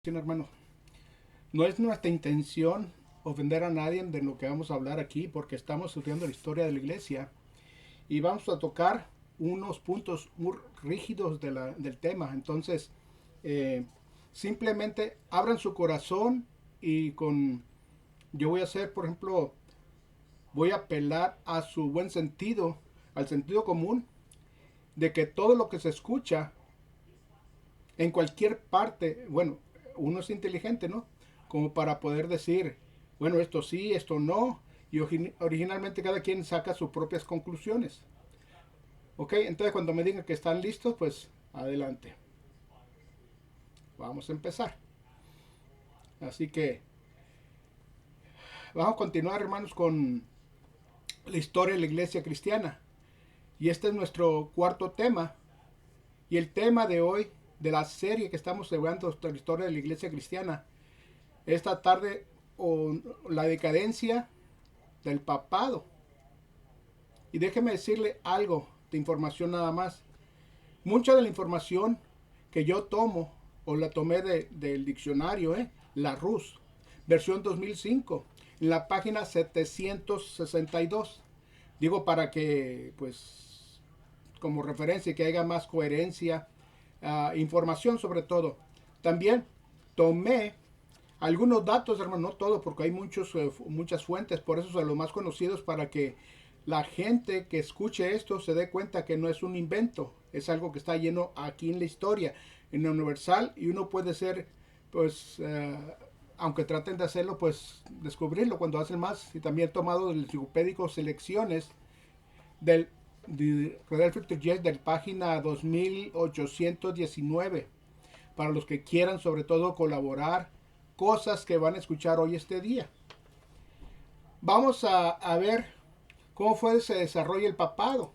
Hermano, no es nuestra intención ofender a nadie de lo que vamos a hablar aquí, porque estamos estudiando la historia de la iglesia y vamos a tocar unos puntos muy rígidos del tema. Entonces, eh, simplemente abran su corazón y yo voy a hacer, por ejemplo, voy a apelar a su buen sentido, al sentido común, de que todo lo que se escucha en cualquier parte, bueno, uno es inteligente, ¿no? Como para poder decir, bueno, esto sí, esto no, y originalmente cada quien saca sus propias conclusiones. Ok, entonces cuando me digan que están listos, pues adelante. Vamos a empezar. Así que vamos a continuar, hermanos, con la historia de la iglesia cristiana. Y este es nuestro cuarto tema. Y el tema de hoy, de la serie que estamos celebrando sobre la historia de la iglesia cristiana, esta tarde, o la decadencia del papado. Y déjeme decirle algo de información nada más. Mucha de la información que yo tomo o la tomé del diccionario, la RUS, versión 2005, en la página 762. Digo para que, pues, como referencia, que haya más coherencia, información sobre todo. También tomé algunos datos, hermano, no todo, porque hay muchas fuentes, por eso son los más conocidos, para que la gente que escuche esto se dé cuenta que no es un invento, es algo que está lleno aquí en la historia, en la universal, y uno puede ser, pues, aunque traten de hacerlo, pues, descubrirlo cuando hacen más. Y también he tomado del enciclopédico selecciones de Philadelphia Digest del página 2819, para los que quieran sobre todo colaborar cosas que van a escuchar hoy este día. Vamos a ver cómo se desarrolla el papado.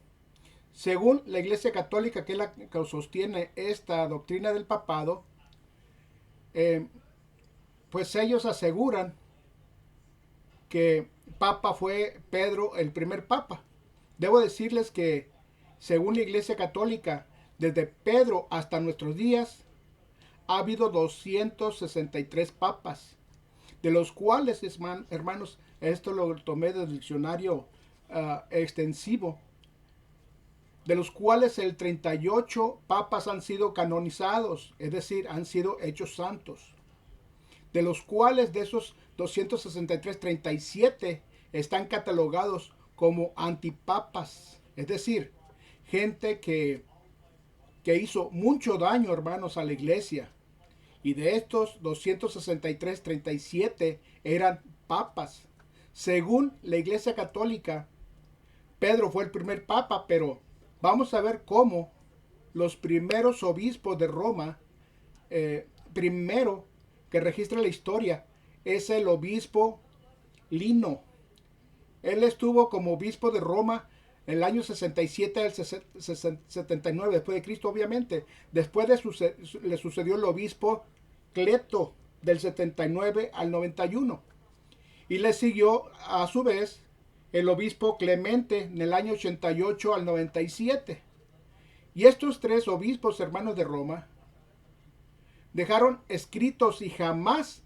Según la Iglesia Católica, que es la que sostiene esta doctrina del papado, eh, pues ellos aseguran que Papa fue Pedro el primer Papa. Debo decirles que, según la Iglesia Católica, desde Pedro hasta nuestros días, ha habido 263 papas, de los cuales, hermanos, esto lo tomé del diccionario extensivo, de los cuales el 38 papas han sido canonizados, es decir, han sido hechos santos, de los cuales de esos 263, 37 están catalogados como antipapas, es decir, gente que hizo mucho daño, hermanos, a la iglesia. Y de estos 263, 37 eran papas. Según la Iglesia Católica, Pedro fue el primer papa, pero vamos a ver cómo los primeros obispos de Roma, primero que registra la historia, es el obispo Lino. Él estuvo como obispo de Roma en el año 67 al 79 después de Cristo, obviamente. Después le sucedió el obispo Cleto del 79 al 91. Y le siguió a su vez el obispo Clemente en el año 88 al 97. Y estos tres obispos, hermanos de Roma, dejaron escritos y jamás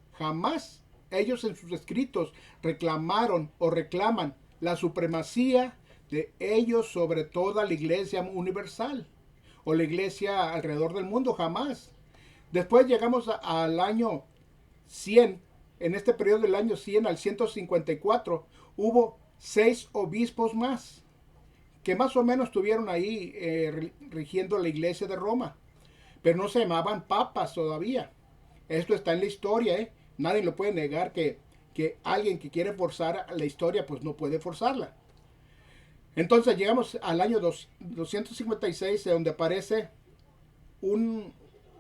ellos en sus escritos reclamaron o reclaman la supremacía de ellos sobre toda la iglesia universal o la iglesia alrededor del mundo, jamás. Después llegamos al año 100. En este periodo del año 100 al 154 hubo 6 obispos más que más o menos estuvieron ahí rigiendo la iglesia de Roma, pero no se llamaban papas todavía. Esto está en la historia, ¿eh? Nadie lo puede negar, que alguien que quiere forzar la historia, pues no puede forzarla. Entonces llegamos al año 256, donde aparece un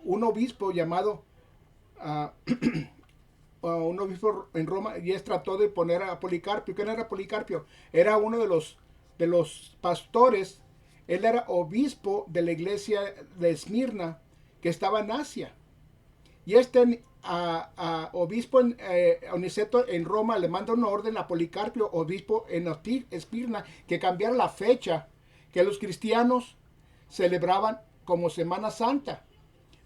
obispo llamado un obispo en Roma, y es trató de poner a Policarpio. ¿Quién era Policarpio? Era uno de los pastores. Él era obispo de la iglesia de Esmirna, que estaba en Asia. Y este obispo Oniceto en Roma le manda una orden a Policarpio, obispo en Esmirna, que cambiara la fecha que los cristianos celebraban como Semana Santa.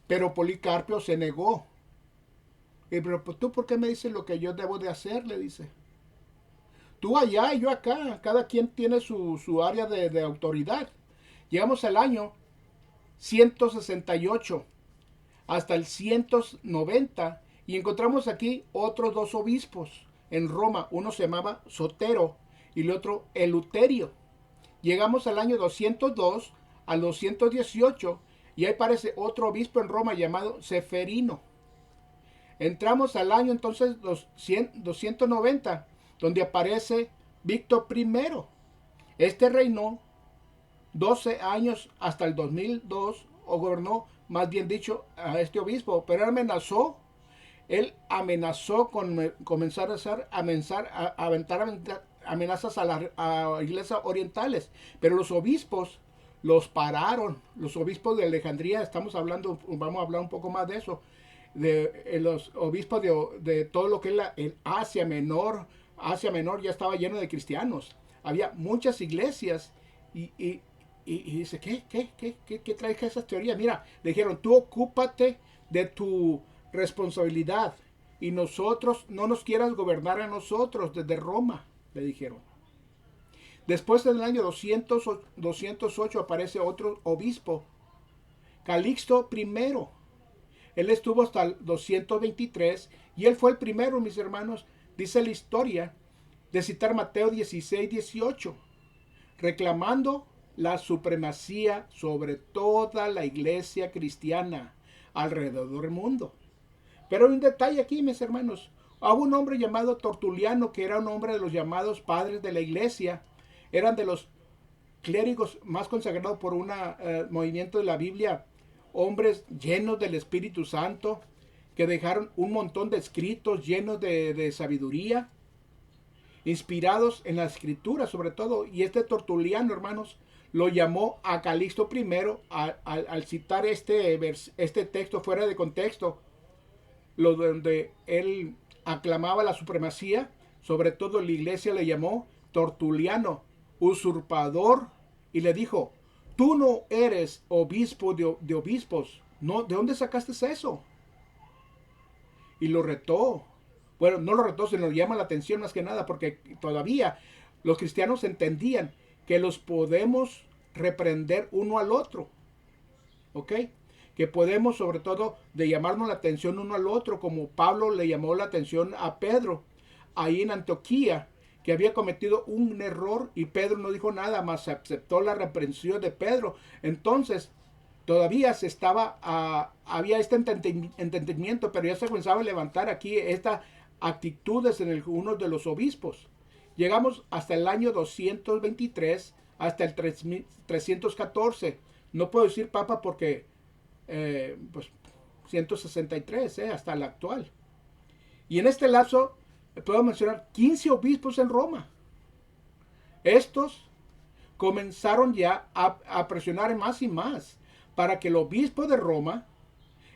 Pero Policarpio se negó. Y pero pues, tú, ¿por qué me dices lo que yo debo de hacer? Le dice. Tú allá y yo acá, cada quien tiene su área de autoridad. Llegamos al año 168 hasta el 190 y encontramos aquí otros dos obispos en Roma. Uno se llamaba Sotero y el otro Eleuterio. Llegamos al año 202 al 218 y ahí aparece otro obispo en Roma llamado Seferino. Entramos al año entonces 290, donde aparece Víctor I. Este reinó 12 años hasta el 2002, o gobernó, más bien dicho, a este obispo, pero él amenazó con comenzar a hacer, aventar amenazas a iglesias orientales, pero los obispos los pararon. Los obispos de Alejandría, vamos a hablar un poco más de eso, de los obispos de todo lo que es el Asia Menor. Asia Menor ya estaba lleno de cristianos, había muchas iglesias y dice, ¿qué trae esas teorías? Mira, le dijeron, tú ocúpate de tu responsabilidad y nosotros, no nos quieras gobernar a nosotros desde Roma, le dijeron. Después en el año 208 aparece otro obispo, Calixto I. Él estuvo hasta el 223 y él fue el primero, mis hermanos, dice la historia, de citar Mateo 16-18, reclamando la supremacía sobre toda la iglesia cristiana alrededor del mundo. Pero hay un detalle aquí, mis hermanos. Hubo un hombre llamado Tertuliano, que era un hombre de los llamados padres de la iglesia. Eran de los clérigos más consagrados por un movimiento de la Biblia. Hombres llenos del Espíritu Santo, que dejaron un montón de escritos llenos de sabiduría, inspirados en la escritura sobre todo. Y este Tertuliano, hermanos, lo llamó a Calixto I al citar este texto fuera de contexto, donde él aclamaba la supremacía. Sobre todo la iglesia le llamó Tertuliano, usurpador, y le dijo, tú no eres obispo de obispos, no, ¿de dónde sacaste eso? Y lo retó. Bueno, no lo retó, sino le llama la atención más que nada, porque todavía los cristianos entendían que los podemos reprender uno al otro, ¿ok? Que podemos, sobre todo, de llamarnos la atención uno al otro, como Pablo le llamó la atención a Pedro ahí en Antioquía, que había cometido un error y Pedro no dijo nada, más aceptó la reprensión de Pedro. Entonces, todavía había este entendimiento, pero ya se comenzaba a levantar aquí estas actitudes en uno de los obispos. Llegamos hasta el año 223, hasta el 314. No puedo decir papa porque, pues, 163, hasta el actual. Y en este lapso puedo mencionar 15 obispos en Roma. Estos comenzaron ya a presionar más y más para que el obispo de Roma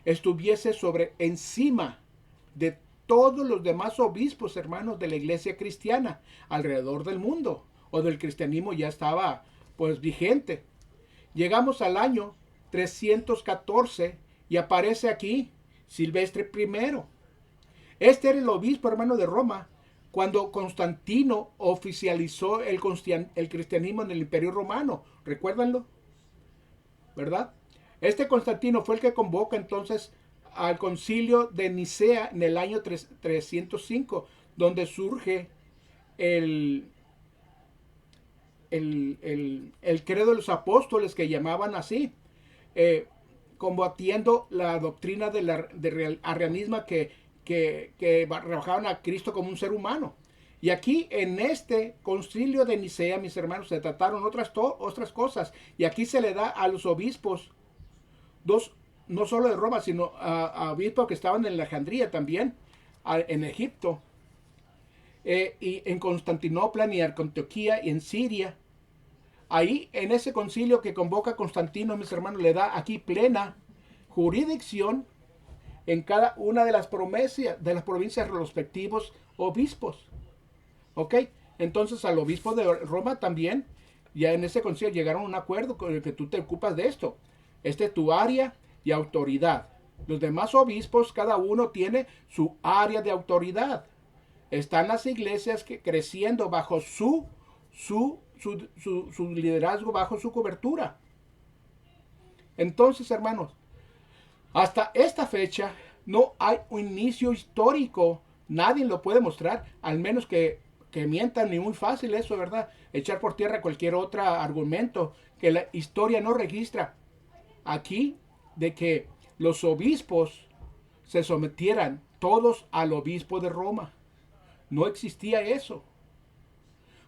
estuviese encima de todos los demás obispos, hermanos, de la iglesia cristiana alrededor del mundo, o del cristianismo ya estaba pues vigente. Llegamos al año 314 y aparece aquí Silvestre I. Este era el obispo, hermano, de Roma cuando Constantino oficializó el cristianismo en el Imperio Romano. ¿Recuérdanlo? ¿Verdad? Este Constantino fue el que convoca entonces al concilio de Nicea en el año 305, donde surge el credo de los apóstoles, que llamaban así, combatiendo la doctrina del arrianismo que rebajaban a Cristo como un ser humano. Y aquí en este concilio de Nicea, mis hermanos, se trataron otras cosas. Y aquí se le da a los obispos, no solo de Roma, sino a obispos que estaban en Alejandría también, en Egipto, y en Constantinopla, y en Antioquía, y en Siria. Ahí, en ese concilio que convoca Constantino, mis hermanos, le da aquí plena jurisdicción en cada una de las provincias de los respectivos obispos. ¿Ok? Entonces al obispo de Roma también, ya en ese concilio llegaron a un acuerdo con el que tú te ocupas de esto. Esta es tu área y autoridad. Los demás obispos, cada uno tiene su área de autoridad. Están las iglesias creciendo bajo su liderazgo, bajo su cobertura. Entonces, hermanos, hasta esta fecha no hay un inicio histórico. Nadie lo puede mostrar, al menos que mientan, ni muy fácil eso, ¿verdad? Echar por tierra cualquier otro argumento que la historia no registra. Aquí, de que los obispos se sometieran todos al obispo de Roma. No existía eso.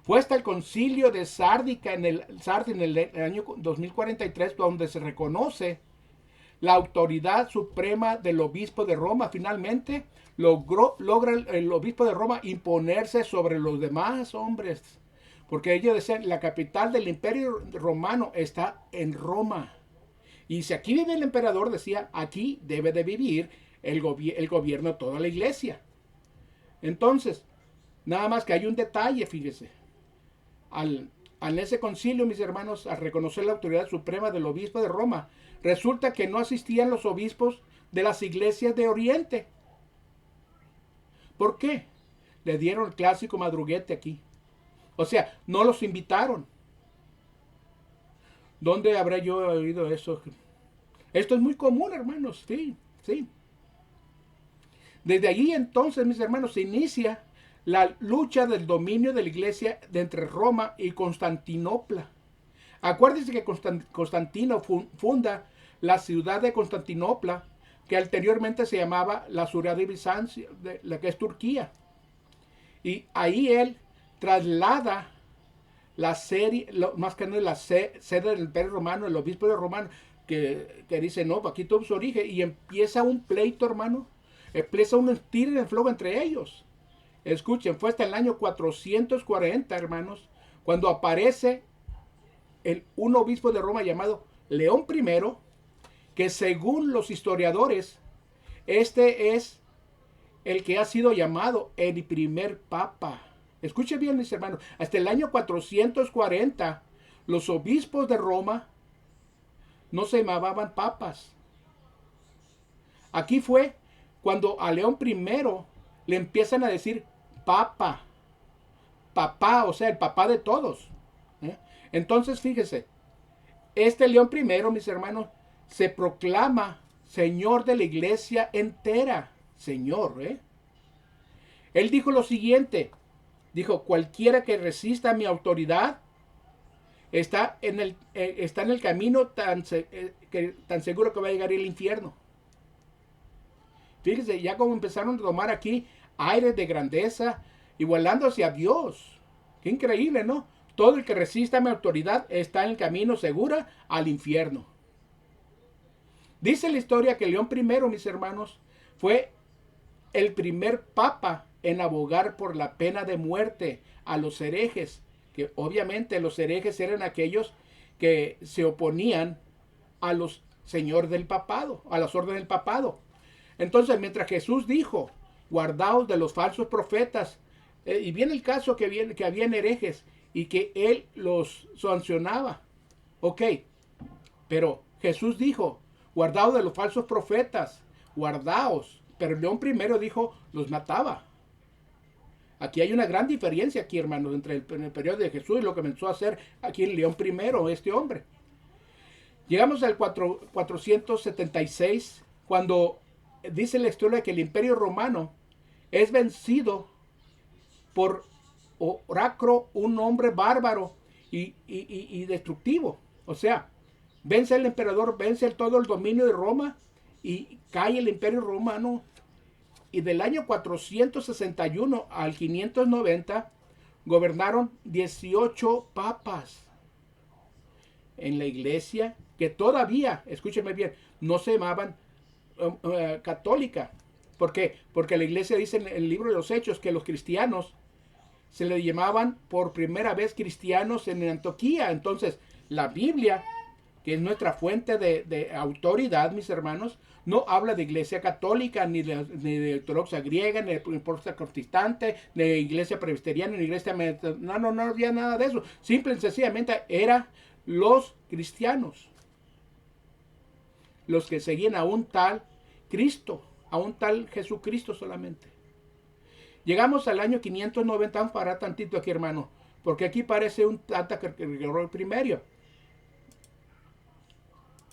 Fue hasta el concilio de Sárdica en el año 2043 donde se reconoce la autoridad suprema del obispo de Roma. Finalmente logra el obispo de Roma imponerse sobre los demás hombres. Porque ellos decían, la capital del imperio romano está en Roma. Y si aquí vive el emperador, decía, aquí debe de vivir el gobierno de toda la iglesia. Entonces, nada más que hay un detalle, fíjese. En ese concilio, mis hermanos, al reconocer la autoridad suprema del obispo de Roma, resulta que no asistían los obispos de las iglesias de Oriente. ¿Por qué? Le dieron el clásico madruguete aquí. O sea, no los invitaron. ¿Dónde habré yo oído eso? Esto es muy común, hermanos. Sí, sí. Desde allí entonces, mis hermanos, se inicia la lucha del dominio de la iglesia de entre Roma y Constantinopla. Acuérdense que Constantino funda la ciudad de Constantinopla, que anteriormente se llamaba la ciudad de Bizancio, la que es Turquía. Y ahí él traslada la más que nada la sede del imperio romano, el obispo de Romano, que dice, no, aquí tuvo su origen, y empieza un pleito, hermano, empieza un tiro en flojo entre ellos. Escuchen, fue hasta el año 440, hermanos, cuando aparece un obispo de Roma llamado León I, que según los historiadores, este es el que ha sido llamado el primer papa. Escuchen bien, mis hermanos, hasta el año 440, los obispos de Roma no se llamaban papas. Aquí fue cuando a León I le empiezan a decir papa, papá, o sea, el papá de todos. Entonces, fíjese, este León I, mis hermanos, se proclama Señor de la iglesia entera. Señor, Él dijo lo siguiente, dijo, cualquiera que resista a mi autoridad está en el camino tan seguro que va a llegar al infierno. Fíjese, ya como empezaron a tomar aquí aires de grandeza, igualándose a Dios. Qué increíble, ¿no? Todo el que resista a mi autoridad está en el camino seguro al infierno. Dice la historia que León I, mis hermanos, fue el primer papa en abogar por la pena de muerte a los herejes, que obviamente los herejes eran aquellos que se oponían a los señores del papado, a las órdenes del papado. Entonces, mientras Jesús dijo, guardaos de los falsos profetas, y viene el caso que habían herejes y que él los sancionaba. Ok, pero Jesús dijo, guardaos de los falsos profetas, guardaos. Pero León I dijo, los mataba. Aquí hay una gran diferencia aquí, hermanos, entre el periodo de Jesús y lo que comenzó a hacer aquí en León I, este hombre. Llegamos al 476, cuando dice la historia que el imperio romano es vencido por Oracro, un hombre bárbaro y destructivo. O sea, vence el emperador, vence todo el dominio de Roma y cae el imperio romano. Y del año 461 al 590 gobernaron 18 papas en la iglesia que todavía, escúchenme bien, no se llamaban católica. ¿Por qué? Porque la iglesia dice en el libro de los Hechos que los cristianos se le llamaban por primera vez cristianos en Antioquía. Entonces, la Biblia, que es nuestra fuente de autoridad, mis hermanos, no habla de iglesia católica, ni de ortodoxa griega, ni de protestante, ni de iglesia presbiteriana, ni de iglesia... No había nada de eso. Simple y sencillamente eran los cristianos, los que seguían a un tal Cristo, a un tal Jesucristo solamente. Llegamos al año 590, vamos a parar tantito aquí, hermano, porque aquí parece un Tata Gregorio I.